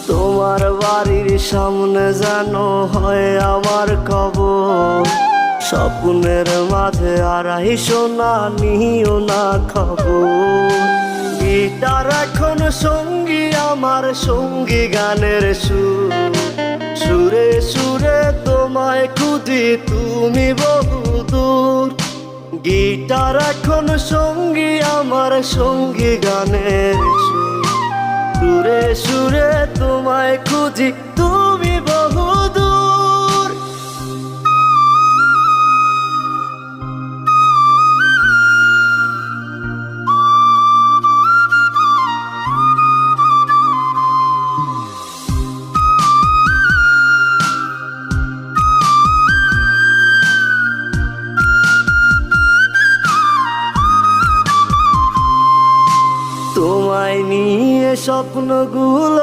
তোমার বাড়ির সামনে যেন হয় আমার কবর। স্বপ্নের মাঝে আড়াইশো না নিও না খবর। গিটার এখন সঙ্গী আমার, সঙ্গী গানের সুর। সুরে সুরে তোমায় খুঁজি তুমি বহুদূর। গিটার এখন সঙ্গী আমার, সঙ্গী গানের সুর। সুরে সুরে তোমায় খুঁজি তুমি বহুদূর। তোমায় নিয়ে স্বপ্নগুলো